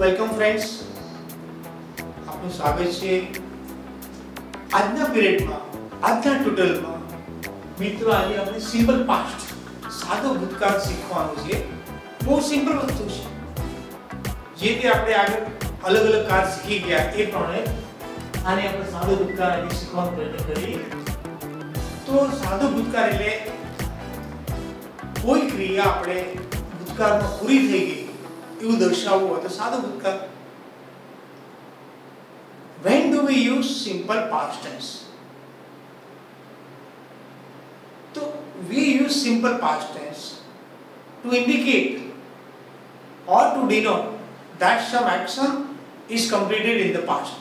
Welcome friends, આપનું સ્વાગત છે આજના પીરિયડમાં, આજના ટ્યુટોરિયલમાં. મિત્રો, આજે આપણે સિમ્પલ પાસ્ટ, સાદો ભૂતકાળ શીખવાનું છે. બહુ સિમ્પલ વસ્તુ છે. જે તે આપણે આગળ અલગ અલગ કાળ શીખી ગયા એ પ્રમાણે આને આપણે સાદો ભૂતકાળ આજે શીખવાનો પ્રયત્ન કરીએ. તો સાદો ભૂતકાળ એટલે કોઈ ક્રિયા આપણે ભૂતકાળમાં પૂરી થઈ ગઈ એવું દર્શાવવું હોય તો સાદો ભૂતકાળ. When do we use simple past tense? So we use simple past tense to indicate or to denote that some action is completed in the past.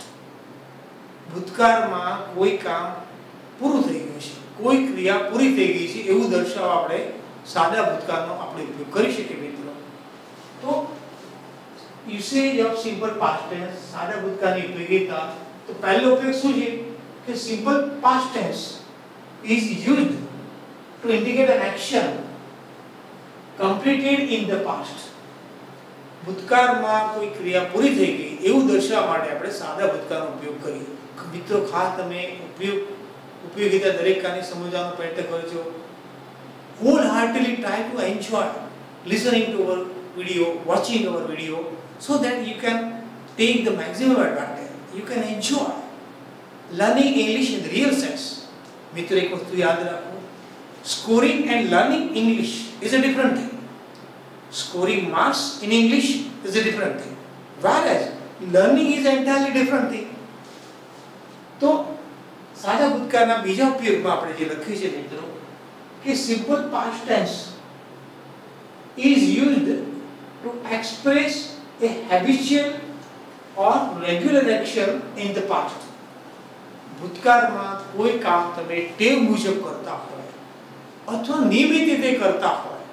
ભૂતકાળમાં કોઈ કામ પૂરું થઈ ગયું છે, કોઈ ક્રિયા પૂરી થઈ ગઈ છે એવું દર્શાવવા આપણે સાદા ભૂતકાળનો આપણે ઉપયોગ કરી શકીએ મિત્રો. તો usage of simple past tense, સાદા ભૂતકાળની ઉપયોગિતા. તો પહેલો ઉપયોગ શું છે કે simple past tense is used to indicate an action completed in the past. ભૂતકાળમાં કોઈ ક્રિયા પૂરી થઈ ગઈ એવું દર્શાવવા માટે આપણે સાદા ભૂતકાળનો ઉપયોગ કરીએ. મિત્રો, ખાસ તમે ઉપયોગિતા દરેક કારની સમજવાનો પ્રયત્ન કરજો. wholeheartedly try to enjoy listening to our video, watching our video, so that you can take the maximum advantage. You can enjoy learning English in the real sense. મિત્રો, એક વસ્તુ યાદ રાખો, scoring and learning English is a different thing. Scoring marks in English is a different thing, whereas learning is entirely different thing. તો સાદા ભૂતકાળના બીજા ઉપયોગમાં આપણે જે લખ્યું છે મિત્રો કે simple past tense is used to express a habitual or regular action in the past. ભૂતકાળમાં કોઈ કામ તમે ટેવ મુજબ કરતા હોય અથવા નિયમિત રીતે કરતા હોય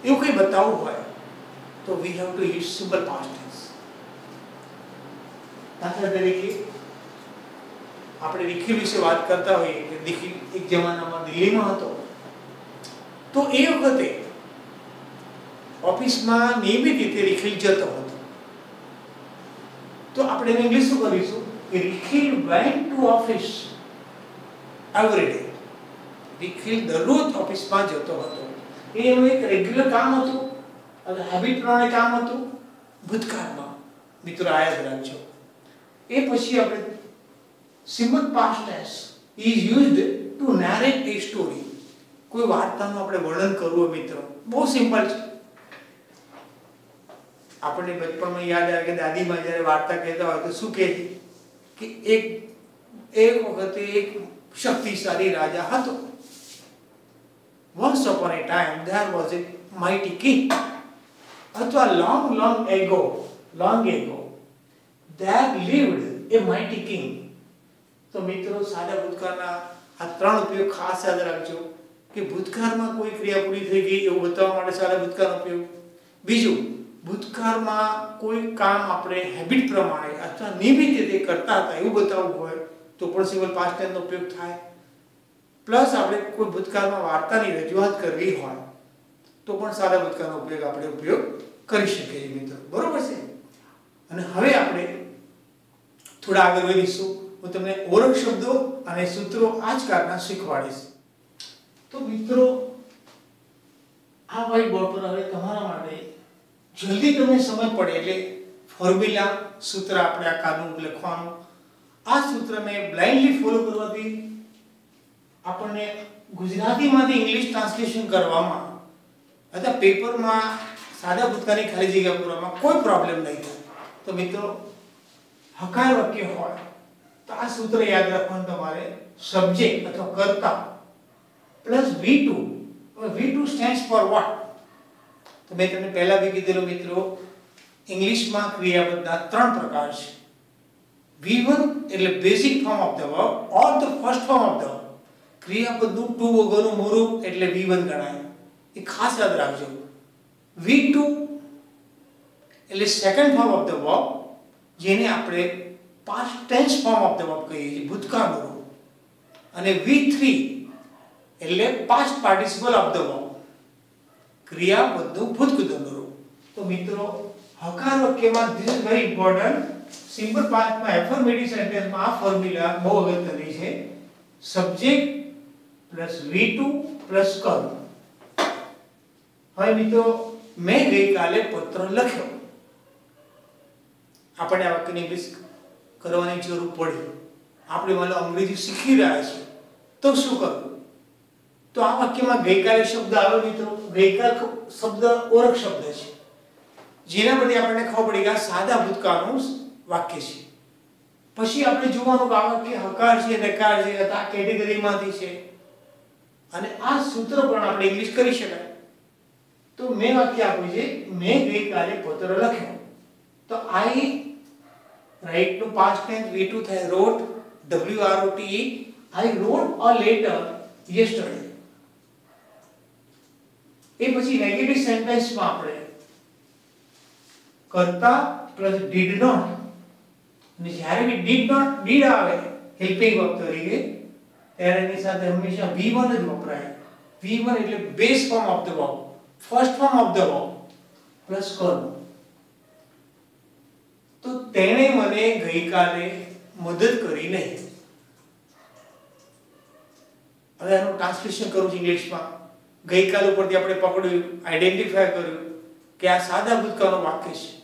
એવું કંઈ બતાવવું હોય તો we have to use simple past tense. દાખલા તરીકે આપણે નિખિલ વિશે વાત કરતા હોઈએ કે નિખિલ એક જમાનામાં દિલ્હીમાં હતો, તો એ વખતે ઓફિસમાં નિયમિત રીતે નિખિલ જતો હતો. તો આપણે ઇંગ્લિશ શું કરીશું કે Nikhil went to office every day. Nikhil દરરોજ ઓફિસમાં જતો હતો. એ એનું એક રેગ્યુલર કામ હતું અને હેબિટ પ્રમાણે કામ હતું ભૂતકાળમાં. મિત્રો, આ યાદ રાખજો. એ પછી આપણે simple past tense is used to narrate a story. કોઈ વાર્તાનું આપણે વર્ણન કરવું મિત્રો, બહુ સિમ્પલ છે. આપણને બચપણમાં યાદ આવે કે દાદીમાં જ્યારે વાર્તા કહેતા હોય તો શું કહે છે કે એક વખતે એક શક્તિશાળી રાજા હતો. Once upon a time there was a mighty king. અથવા long ago there lived a mighty king. તો મિત્રો, સાદા ભૂતકાળના આ ત્રણ ઉપયોગ ખાસ યાદ રાખજો કે ભૂતકાળમાં કોઈ ક્રિયા પૂરી થઈ ગઈ એવું બતાવવા માટે સાદા ભૂતકાળનો ઉપયોગ. બીજું, ભૂતકાળમાં કોઈ કામ આપણે હેબિટ પ્રમાણે અથવા નિયમિત રીતે કરતા હતા એવું બતાવવું હોય તો પણ સિમ્પલ પાસ્ટ ટેન્સનો ઉપયોગ થાય. પ્લસ આપણે કોઈ ભૂતકાળમાં વાર્તાની રજૂઆત કરવી હોય તો પણ સાદા ભૂતકાળનો આપણે ઉપયોગ કરી શકીએ મિત્રો. બરોબર છે? અને હવે આપણે થોડા આગળ વધીશું. હું તમને ઓળખ શબ્દો અને સૂત્રો આ જ કારના શીખવાડીશ. તો મિત્રો, આ વ્હાઇટ બોર્ડ પર હવે તમારા માટે જલ્દી તમને સમજ પડે એટલે ફોર્મ્યુલા સૂત્ર આપણે આ કારનું લખવાનું. આ સૂત્રને બ્લાઇન્ડલી ફોલો કરવાથી આપણને ગુજરાતીમાંથી ઇંગ્લિશ ટ્રાન્સલેશન કરવામાં અથવા પેપરમાં સાદા ભૂતકાળની ખાલી જગ્યા પૂરવામાં કોઈ પ્રોબ્લેમ નહીં થાય. તો મિત્રો, હકાર વાક્ય હોય તો આ સૂત્ર યાદ રાખવાનું તમારે. સબ્જેક્ટ અથવા કર્તા plus V2. V2 stands for what? તો મેં તમને પહેલા બી કીધેલું મિત્રો, ઇંગ્લિશમાં ક્રિયાપદના ત્રણ પ્રકાર છે. V1 એટલે basic form of the verb or the first form of the verb. ક્રિયાપદનું ટુ વગરનું મૂળ એટલે V1 ગણાય. એ ખાસ યાદ રાખજો. V2 એટલે second form of the verb, જેને આપણે past tense form of the verb કહીએ છીએ, ભૂતકાળનું રૂપ. અને V3 એટલે past participle of the verb, ક્રિયાપદનું ભૂતકાળનું રૂપ. તો મિત્રો, હકાર વાક્યમાં this is very important simple પાસ્ટમાં એફર્મેટિવ સેન્ટેન્સમાં આ ફોર્મ્યુલા બહુ અગત્યની છે સબ્જેક્ટ પ્લસ V2 પ્લસ કર્મ હવે મિત્રો મેં ગઈકાલે પત્ર લખ્યો આપણે આ વાક્યની ઇંગ્લિશ કરવાની જરૂર પડી આપણે મને અંગ્રેજી શીખી રહ્યા છીએ તો શું કરવું તો આ વાક્યમાં ગઈકાલે શબ્દ આવ્યો મિત્રો ગઈકાલ શબ્દ ઓળખ શબ્દ છે જેના પરથી આપણને ખબર પડી કે આ સાદા ભૂતકાળનું વાક્ય છે પછી આપણે જોવાનું કે આ વાક્ય હકાર છે નકાર છે આ કેટેગરીમાંથી છે અને આ સૂત્ર પણ આપણે ઇંગ્લિશ કરી શકાય તો મેં વાક્ય આપ્યું છે મેં ગઈકાલે પત્ર લખ્યો તો I write to past tense V2 થાય wrote WROTE I wrote a letter yesterday એ પછી નેગેટિવ સેન્ટેન્સમાં આપણે કરતા પ્લસ did not અને જ્યારે બી did આવે હેલ્પિંગ વર્બ તરીકે ત્યારે એની સાથે હંમેશા V1 જ વપરાય V1 એટલે base form of the verb first form of the verb plus કર્મ તો તેણે મને ગઈકાલે મદદ કરી નહીં હવે આનું ટ્રાન્સલેશન કરું છું ઇંગ્લિશમાં ગઈકાલ ઉપરથી આપણે પકડ્યું આઈડેન્ટિફાય કર્યું કે આ સાદા ભૂતકાળનું વાક્ય છે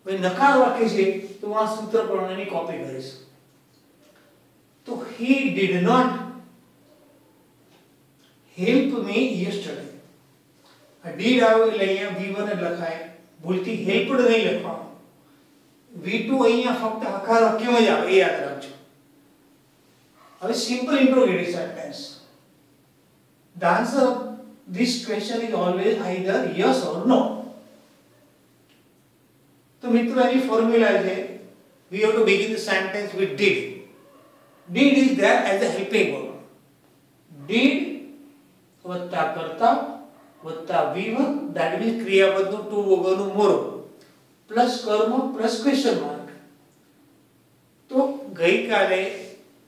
હવે નકાર વાક્ય છે તો આ સૂત્ર પ્રમાણેની કોપી કરીશ તો he did not help me yesterday આ did આવે એટલે અહીંયા V1 જ લખાય ભૂલથી helped નહીં લખવાનું V2 અહીંયા ફક્ત હકાર વાક્યમાં જ આવે એ યાદ રાખજો હવે simple interrogative sentence the answer of this question is always either yes or no તો મિત્રો એની ફોર્મ્યુલા છે we have to begin the sentence with did is there as a helping verb did વત્તા કરતા વત્તા V1 that means ક્રિયાપદનું to વગરનું મોર plus કર્મ plus question mark તો ગઈકાલે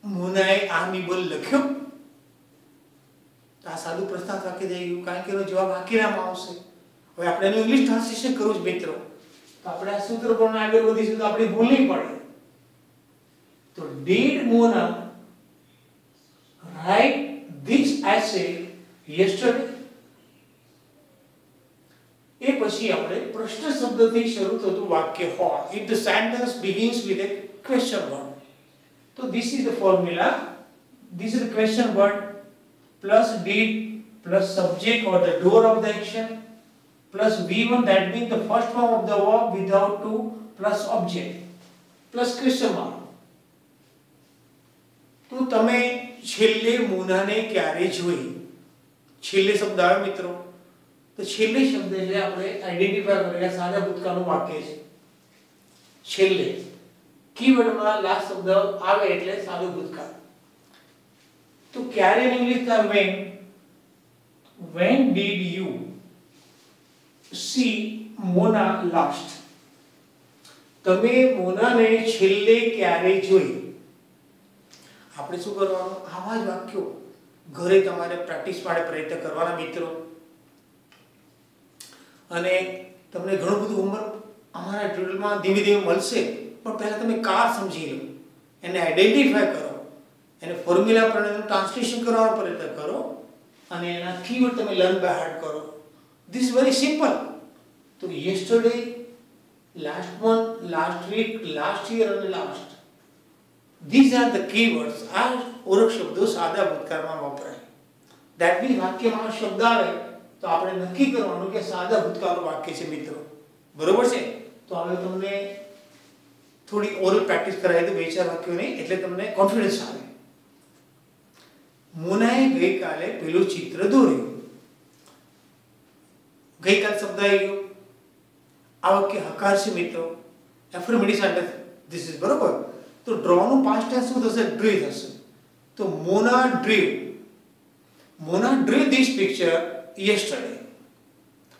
મુનાએ આ નિબંધ લખ્યો તો આ સાદું પ્રસ્તાવ વાક્ય થઈ ગયું કારણ કે એનો જવાબ વાક્યનામાં આવશે હવે આપણે એનું ઇંગ્લિશ ટ્રાન્સલેશન કરવું છે મિત્રો તો આપણે આ સૂત્ર પર આગળ વધીશું તો આપણે ભૂલ નહીં પડે તો did Mona write this essay yesterday એ પછી આપણે પ્રશ્ન શબ્દથી શરૂ થતું વાક્ય હોય if the sentence begins with a question word so this is the formula this is the question word plus did plus subject or the doer of the action plus V1 that means the first form of the verb without to plus object plus question mark તો તમે છેલ્લે મુનાને ક્યારે જોઈ છેલ્લે શબ્દ આવે મિત્રો તો છેલ્લે શબ્દ છે આપણે આઈડેન્ટિફાય કરેલા સાદા ભૂતકાળનું વાક્ય છે છેલ્લે કીવર્ડમાં લાસ્ટ શબ્દ આવે એટલે સાદું ભૂતકાળ તો ક્યારે ઇંગ્લિશ થાય when did you see Mona last તમે મોનાને છેલ્લે ક્યારે જોઈ આપણે શું કરવાનું આવા જ વાક્યો ઘરે તમારે પ્રેક્ટિસ માટે પ્રયત્ન કરવાના મિત્રો અને તમને ઘણું બધું હોમવર્ક અમારા ટ્યુટોરિયલમાં ધીમે ધીમે મળશે પણ પહેલા તમે કાર સમજી લો એને આઈડેન્ટિફાય કરો એને ફોર્મ્યુલા પર એનું ટ્રાન્સલેશન કરવાનો પ્રયત્ન કરો અને એના કીવર્ડ તમે લર્ન બાય હાર્ટ કરો ધીસ વેરી સિમ્પલ તો yesterday last month last week last year અને last these are the keywords આ ઓળખ શબ્દો સાદા ભૂતકાળમાં વપરાય ધેટ મીન્સ વાક્યમાં શબ્દ આવે તો આપણે નક્કી કરવાનું કે સાદા ભૂતકાળનું વાક્ય છે મિત્રો બરોબર છે તો હવે તમને થોડી ઓરલ પ્રેક્ટિસ કરાવી દો બે ચાર વાક્યોની એટલે તમને કોન્ફિડન્સ આવે મોનાએ ગઈકાલે પેલું ચિત્ર દોર્યું ગઈકાલ શબ્દ આવી ગયો આ વાક્ય હકાર છે મિત્રો એફર્મેટિવ સેન્ટેન્સ ધીસ ઇઝ બરોબર તો ડ્રો નું પાસ્ટ ટેન્સ શું થશે ડ્રીવ થશે તો મોના ડ્રીવ ધીસ પિક્ચર yesterday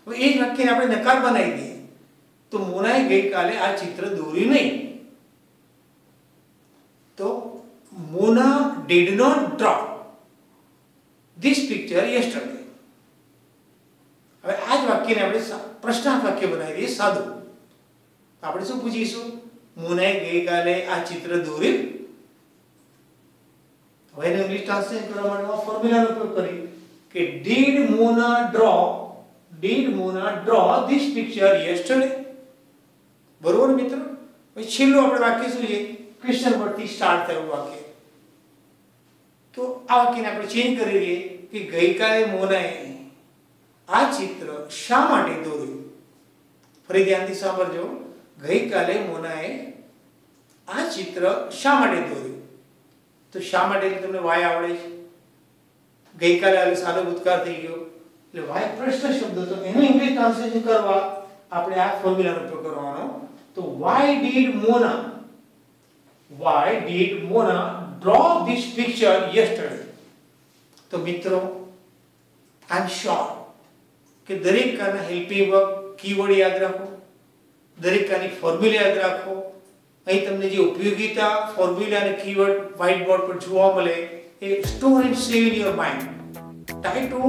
હવે એ જ વાક્યને આપણે નકાર બનાવી દઈએ તો મોનાએ ગઈકાલે આ ચિત્ર દોર્યું નહીં તો મોના did not draw this picture yesterday હવે આ જ વાક્યને આપણે પ્રશ્નાર્થ વાક્ય બનાવી દઈએ સાદું આપણે શું પૂછીશું? મોનાએ ગઈકાલે આ ચિત્ર દોર્યું? હવે એને ઇંગ્લિશ ટ્રાન્સલેટ કરવા માટે ફોર્મ્યુલાનો ઉપયોગ કરી કે did Mona draw this picture yesterday? બરોબર મિત્રો? હવે છેલ્લું આપણે વાક્ય શું છે? ક્વેશ્ચન વર્ડથી સ્ટાર્ટ થયું વાક્ય. તો આ વાક્યને આપણે ચેન્જ કરી દઈએ કે ગઈકાલે મોનાએ આ ચિત્ર શા માટે દોર્યું? ફરી ધ્યાનથી સાંભળજો. ગઈકાલે મોનાએ આ ચિત્ર શા માટે દોર્યું? તો શા માટે એટલે તમને વાય આવડે છે. ગઈકાલે આ સાદો ભૂતકાળ થઈ ગયો એટલે વાય પ્રશ્ન શબ્દ, તો એનું ઇંગ્લિશ ટ્રાન્સલેશન કરવા આપણે આ ફોર્મ્યુલાનો ઉપયોગ કરવાનો. તો why did Mona draw this picture yesterday? તો મિત્રો આઈ એમ શ્યોર કે દરેક કાના હેલ્પિંગ વર્બ કીવર્ડ યાદ રાખો, દરેક કાની ફોર્મ્યુલા યાદ રાખો. અહીં તમને જે ઉપયોગિતા ફોર્મ્યુલા અને કીવર્ડ વ્હાઇટ બોર્ડ પર જોવા મળે એ store and save in your mind. Try to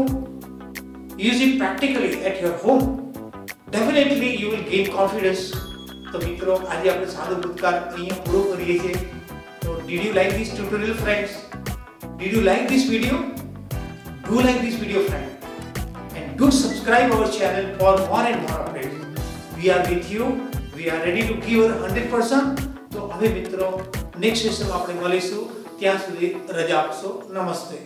use it practically at your home. Definitely you will gain confidence. તો મિત્રો આજે આપણે સાદો ભૂતકાળ અહીંયા પૂરો કરીએ છીએ. તો did you like this tutorial friends? Did you like this video? Do like this video friend and do subscribe our channel for more and more updates. We are with you. We are ready to give 100%. તો હવે મિત્રો next સેશનમાં આપણે મળીશું. ત્યાં સુધી રજા આપશો. નમસ્તે.